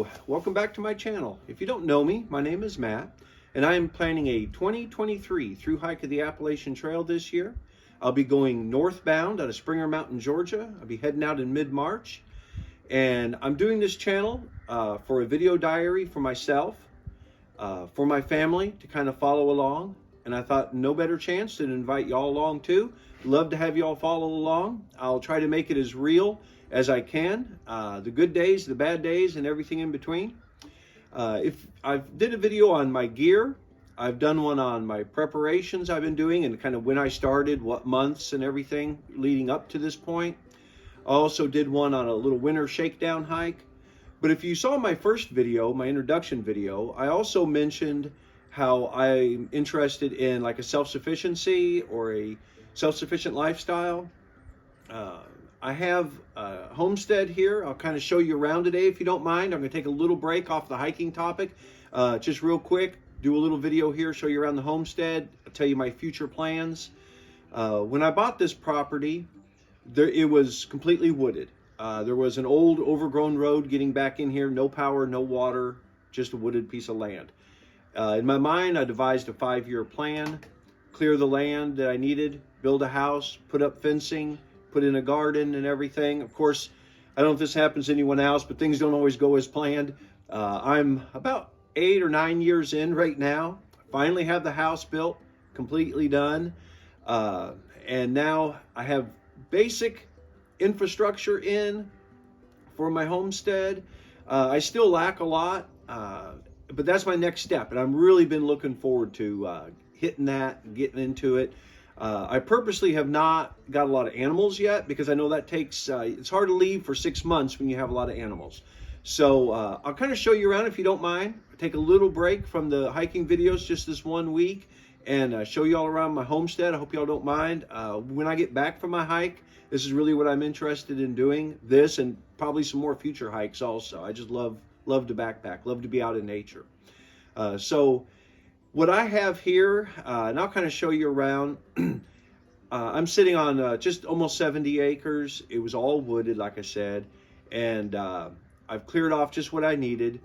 Hello, welcome back to my channel. If you don't know me, my name is Matt, and I am planning a 2023 through hike of the Appalachian Trail this year. I'll be going northbound out of Springer Mountain, Georgia. I'll be heading out in mid-March, and I'm doing this channel for a video diary for myself, for my family to kind of follow along, and I thought no better chance than to invite y'all along too. Love to have y'all follow along. I'll try to make it as real as I can, the good days, the bad days, and everything in between. If I did a video on my gear, I've done one on my preparations I've been doing and kind of when I started, what months and everything leading up to this point. I also did one on a little winter shakedown hike. But if you saw my first video, my introduction video, I also mentioned how I'm interested in like a self-sufficiency or a self-sufficient lifestyle. I have a homestead here. I'll kind of show you around today if you don't mind. I'm going to take a little break off the hiking topic, just real quick, do a little video here, show you around the homestead, I'll tell you my future plans. When I bought this property, it was completely wooded. There was an old overgrown road getting back in here, no power, no water, just a wooded piece of land. In my mind, I devised a 5-year plan, clear the land that I needed, build a house, put up fencing, put in a garden and everything. Of course, I don't know if this happens to anyone else, but things don't always go as planned. I'm about 8 or 9 years in right now. Finally have the house built, completely done. And now I have basic infrastructure in for my homestead. I still lack a lot, but that's my next step. And I've really been looking forward to hitting that and getting into it. I purposely have not got a lot of animals yet because I know that takes, it's hard to leave for 6 months when you have a lot of animals. So I'll kind of show you around if you don't mind. Take a little break from the hiking videos just this 1 week and show you all around my homestead. I hope y'all don't mind. When I get back from my hike, this is really what I'm interested in doing. This and probably some more future hikes also. I just love to backpack, love to be out in nature. So what I have here, and I'll kind of show you around, I'm sitting on just almost 70 acres. It was all wooded, like I said, and I've cleared off just what I needed.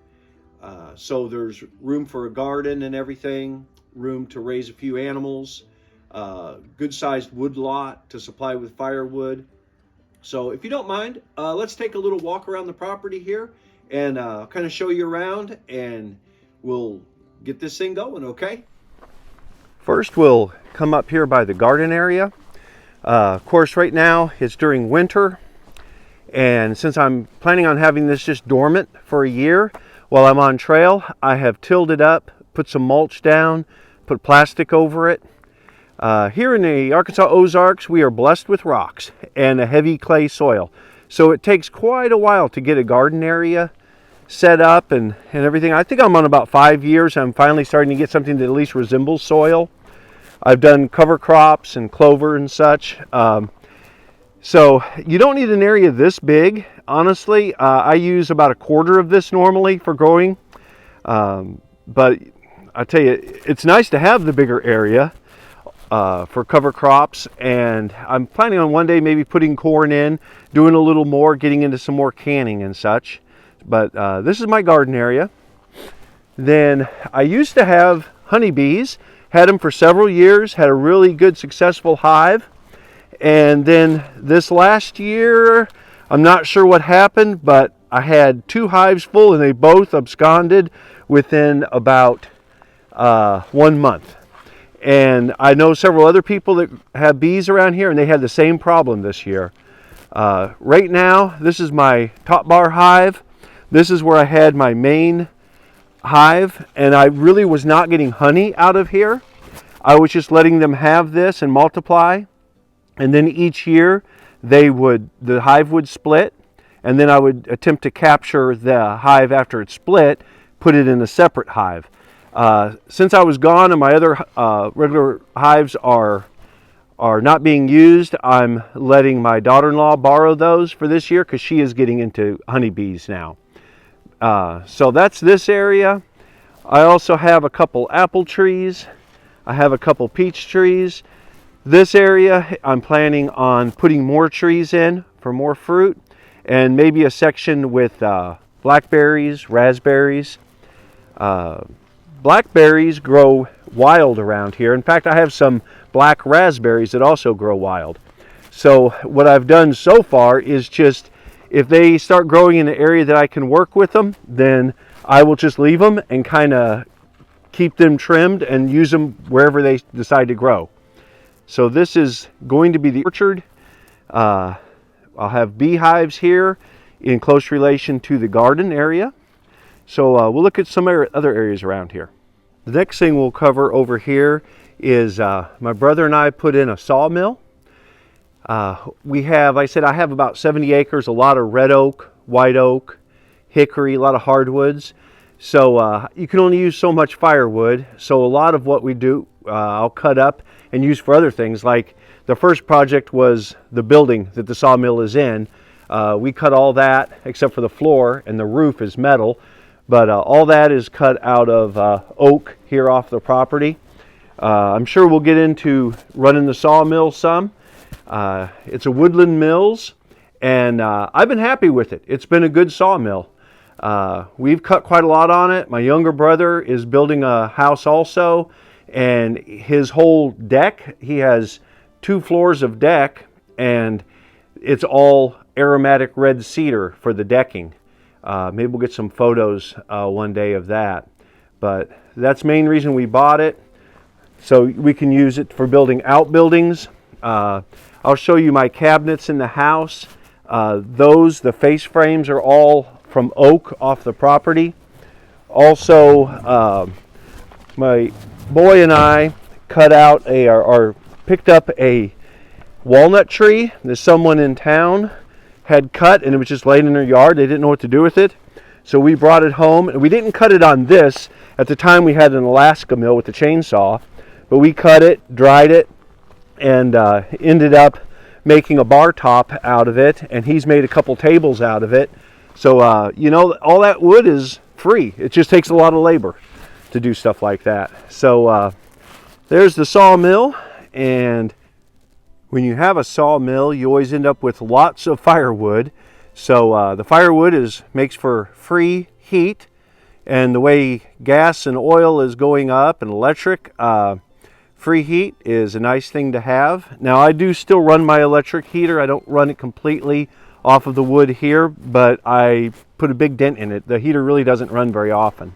So there's room for a garden and everything, room to raise a few animals, good-sized wood lot to supply with firewood. So if you don't mind, let's take a little walk around the property here and kind of show you around, and we'll get this thing going, okay? First, we'll come up here by the garden area. Of course, right now it's during winter, and since I'm planning on having this just dormant for a year while I'm on trail, I have tilled it up, put some mulch down, put plastic over it. Here in the Arkansas Ozarks, we are blessed with rocks and a heavy clay soil, so it takes quite a while to get a garden area set up and everything. I think I'm on about 5 years. I'm finally starting to get something that at least resembles soil. I've done cover crops and clover and such. So you don't need an area this big, honestly. I use about 1/4 of this normally for growing. But I tell you, it's nice to have the bigger area for cover crops. And I'm planning on one day maybe putting corn in, doing a little more, getting into some more canning and such. But this is my garden area. Then I used to have honeybees, had them for several years, had a really good successful hive. And then this last year, I'm not sure what happened, but I had 2 hives full and they both absconded within about 1 month. And I know several other people that have bees around here and they had the same problem this year. Right now, this is my top bar hive. This is where I had my main hive, and I really was not getting honey out of here. I was just letting them have this and multiply, and then each year the hive would split, and then I would attempt to capture the hive after it split, put it in a separate hive. Since I was gone and my other regular hives are not being used, I'm letting my daughter-in-law borrow those for this year because she is getting into honeybees now. So that's this area. I also have a couple apple trees. I have a couple peach trees. This area, I'm planning on putting more trees in for more fruit, and maybe a section with blackberries, raspberries. Blackberries grow wild around here. In fact, I have some black raspberries that also grow wild. So what I've done so far is just, if they start growing in an area that I can work with them, then I will just leave them and kind of keep them trimmed and use them wherever they decide to grow. So this is going to be the orchard. I'll have beehives here in close relation to the garden area. So we'll look at some other areas around here. The next thing we'll cover over here is my brother and I put in a sawmill. We have, I have about 70 acres, a lot of red oak, white oak, hickory, a lot of hardwoods. So you can only use so much firewood. So a lot of what we do, I'll cut up and use for other things. Like the first project was the building that the sawmill is in. We cut all that except for the floor, and the roof is metal. But all that is cut out of oak here off the property. I'm sure we'll get into running the sawmill some. It's a Woodland Mills, and I've been happy with it. It's been a good sawmill. We've cut quite a lot on it. My younger brother is building a house also, and his whole deck, he has 2 floors of deck, and it's all aromatic red cedar for the decking. Maybe we'll get some photos one day of that. But that's the main reason we bought it, so we can use it for building outbuildings. I'll show you my cabinets in the house. The face frames are all from oak off the property. Also, my boy and I cut out or picked up a walnut tree that someone in town had cut, and it was just laying in their yard. They didn't know what to do with it, so we brought it home. And we didn't cut it on this. At the time we had an Alaska mill with the chainsaw, but we cut it, dried it, and ended up making a bar top out of it, and he's made a couple tables out of it. So you know, all that wood is free. It just takes a lot of labor to do stuff like that. So there's the sawmill, and when you have a sawmill, you always end up with lots of firewood. So the firewood makes for free heat, and the way gas and oil is going up and electric, free heat is a nice thing to have. Now, I do still run my electric heater. I don't run it completely off of the wood here, but I put a big dent in it. The heater really doesn't run very often.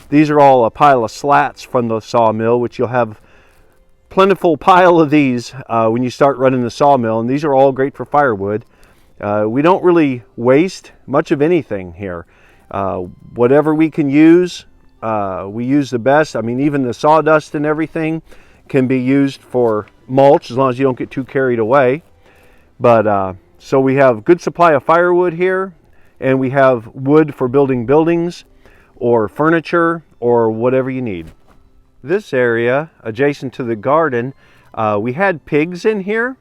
These are all a pile of slats from the sawmill, which you'll have plentiful pile of these when you start running the sawmill, and these are all great for firewood. We don't really waste much of anything here. Whatever we can use, we use the best. I mean, even the sawdust and everything can be used for mulch as long as you don't get too carried away. But so we have good supply of firewood here, and we have wood for building buildings or furniture or whatever you need. This area adjacent to the garden, we had pigs in here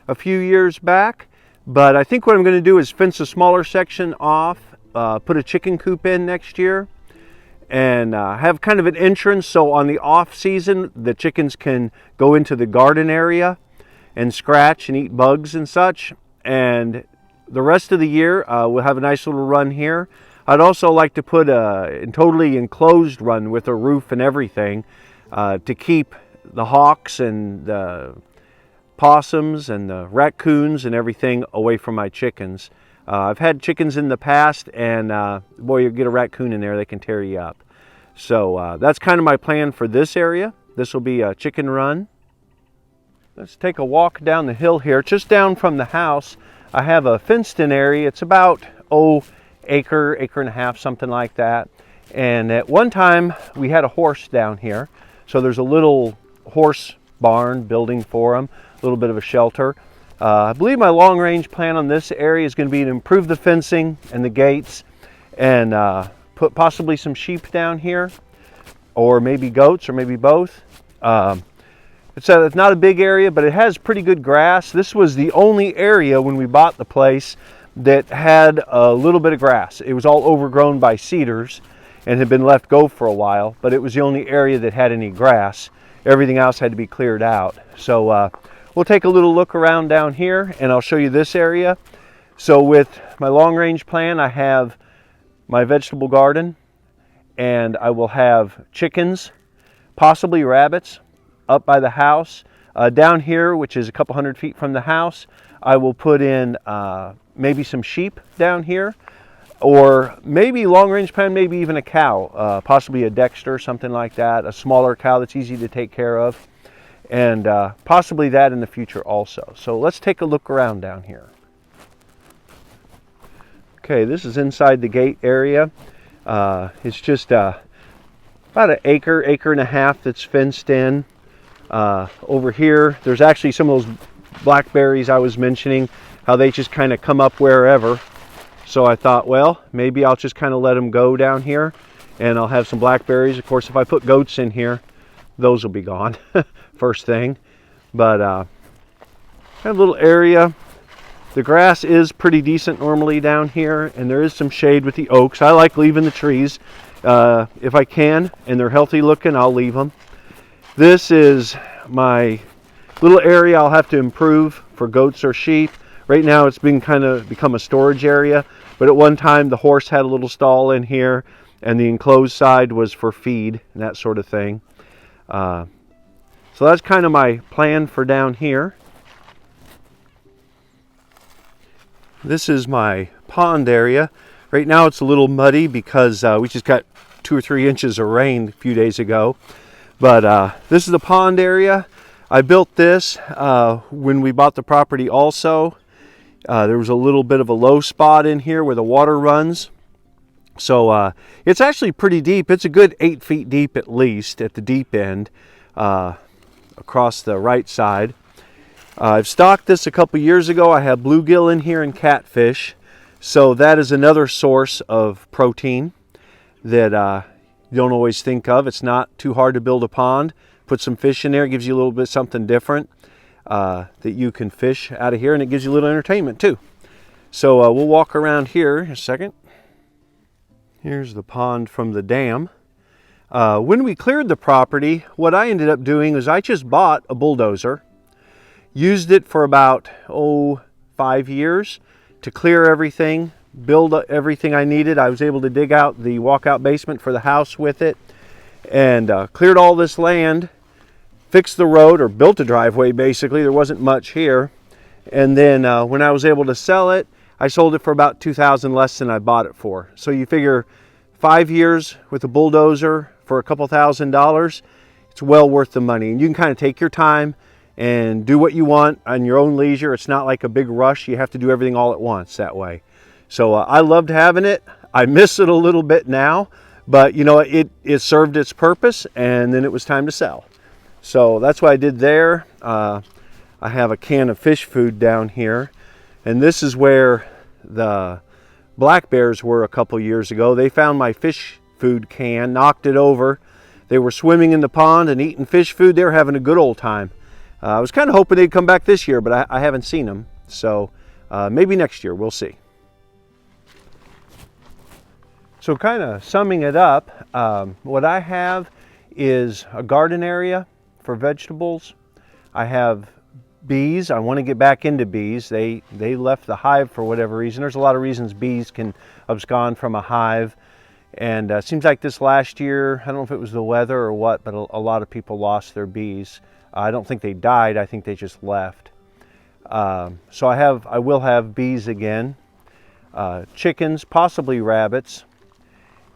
a few years back, but I think what I'm going to do is fence a smaller section off, put a chicken coop in next year, and have kind of an entrance so on the off season the chickens can go into the garden area and scratch and eat bugs and such, and the rest of the year we'll have a nice little run here. I'd also like to put a totally enclosed run with a roof and everything to keep the hawks and the possums and the raccoons and everything away from my chickens. I've had chickens in the past, and boy, you get a raccoon in there, they can tear you up. So that's kind of my plan for this area. This will be a chicken run. Let's take a walk down the hill here. Just down from the house, I have a fenced-in area. It's about, acre and a half, something like that. And at one time, we had a horse down here. So there's a little horse barn building for them, a little bit of a shelter. I believe my long-range plan on this area is going to be to improve the fencing and the gates, and put possibly some sheep down here, or maybe goats, or maybe both. It's not a big area, but it has pretty good grass. This was the only area when we bought the place that had a little bit of grass. It was all overgrown by cedars and had been left go for a while, but it was the only area that had any grass. Everything else had to be cleared out. So we'll take a little look around down here, and I'll show you this area. So with my long-range plan, I have my vegetable garden, and I will have chickens, possibly rabbits, up by the house. Down here, which is a couple hundred feet from the house, I will put in maybe some sheep down here, or maybe long-range plan, maybe even a cow, possibly a Dexter, something like that, a smaller cow that's easy to take care of, and possibly that in the future also. So let's take a look around down here. Okay, this is inside the gate area. It's just about an acre and a half that's fenced in. Over here, there's actually some of those blackberries I was mentioning, how they just kind of come up wherever. So I thought, well, maybe I'll just kind of let them go down here, and I'll have some blackberries. Of course, if I put goats in here, those will be gone first thing. But I have a little area. The grass is pretty decent normally down here, and there is some shade with the oaks. I like leaving the trees. If I can, and they're healthy looking, I'll leave them. This is my little area I'll have to improve for goats or sheep. Right now it's been become a storage area, but at one time the horse had a little stall in here, and the enclosed side was for feed and that sort of thing. So that's kind of my plan for down here. This is my pond area. Right now it's a little muddy because we just got 2 or 3 inches of rain a few days ago. But this is the pond area. I built this when we bought the property also. There was a little bit of a low spot in here where the water runs. So it's actually pretty deep. It's a good 8 feet deep at least at the deep end across the right side. I've stocked this a couple years ago. I have bluegill in here and catfish. So that is another source of protein that you don't always think of. It's not too hard to build a pond. Put some fish in there. It gives you a little bit something different that you can fish out of here, and it gives you a little entertainment too. So we'll walk around here in a second. Here's the pond from the dam. When we cleared the property, what I ended up doing is I just bought a bulldozer, used it for about 5 years to clear everything, build everything I needed. I was able to dig out the walkout basement for the house with it, and cleared all this land, fixed the road, or built a driveway basically. There wasn't much here. And then when I was able to sell it, I sold it for about $2,000 less than I bought it for. So you figure 5 years with a bulldozer for a couple $1,000s, it's well worth the money. And you can kind of take your time and do what you want on your own leisure. It's not like a big rush. You have to do everything all at once that way. So I loved having it. I miss it a little bit now, but you know, it served its purpose, and then it was time to sell. So that's what I did there. I have a can of fish food down here, and this is where the black bears were a couple years ago. They found my fish food can, knocked it over. They were swimming in the pond and eating fish food. They were having a good old time. I was kind of hoping they'd come back this year, but I haven't seen them. So maybe next year, we'll see. So kind of summing it up, what I have is a garden area for vegetables. I have bees. I want to get back into bees. They left the hive for whatever reason. There's a lot of reasons bees can abscond from a hive. And it seems like this last year, I don't know if it was the weather or what, but a lot of people lost their bees. I don't think they died. I think they just left. So I will have bees again, chickens, possibly rabbits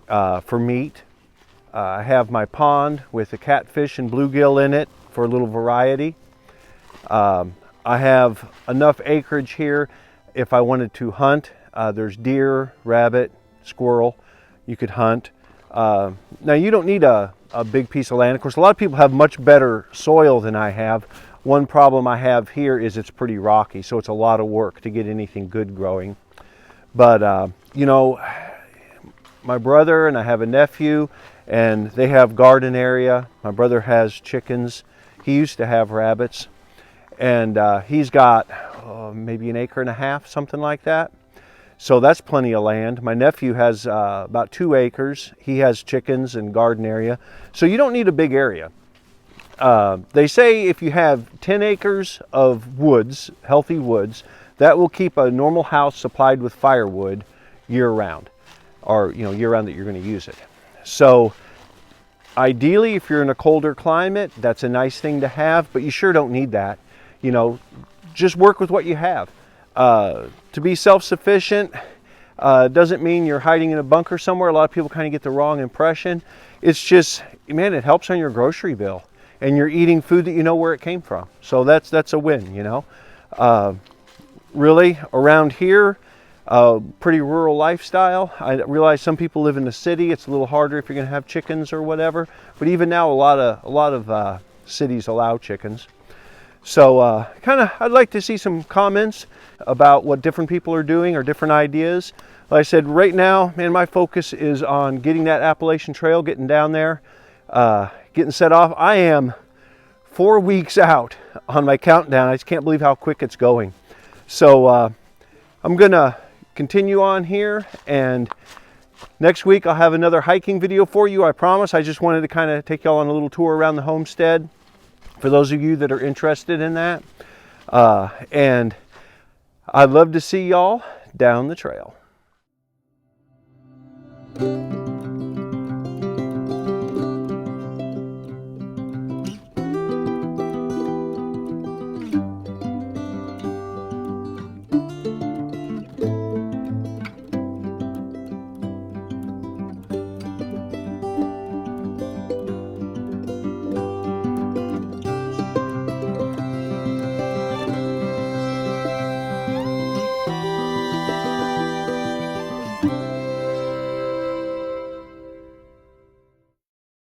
for meat. I have my pond with the catfish and bluegill in it for a little variety. I have enough acreage here if I wanted to hunt. There's deer, rabbit, squirrel you could hunt. Now you don't need a big piece of land. Of course, a lot of people have much better soil than I have. One problem I have here is it's pretty rocky, so it's a lot of work to get anything good growing. But you know, my brother and I have a nephew, and they have garden area. My brother has chickens. He used to have rabbits, and he's got maybe an acre and a half, something like that. So that's plenty of land. My nephew has about 2 acres. He has chickens and garden area. So you don't need a big area. They say if you have 10 acres of woods, healthy woods, that will keep a normal house supplied with firewood year round. or year round that you're going to use it. So ideally, if you're in a colder climate, that's a nice thing to have, but you sure don't need that. Just work with what you have. To be self-sufficient doesn't mean you're hiding in a bunker somewhere. A lot of people kind of get the wrong impression. It's just, man, it helps on your grocery bill, and you're eating food that you know where it came from. So that's a win, Really, around here, pretty rural lifestyle. I realize some people live in the city. It's a little harder if you're going to have chickens or whatever. But even now, a lot of cities allow chickens. So I'd like to see some comments about what different people are doing or different ideas. Like I said, right now, man, my focus is on getting that Appalachian Trail, getting down there, getting set off. I am 4 weeks out on my countdown. I just can't believe how quick it's going. So I'm gonna continue on here, and next week I'll have another hiking video for you, I promise. I just wanted to kind of take y'all on a little tour around the homestead for those of you that are interested in that. And I'd love to see y'all down the trail.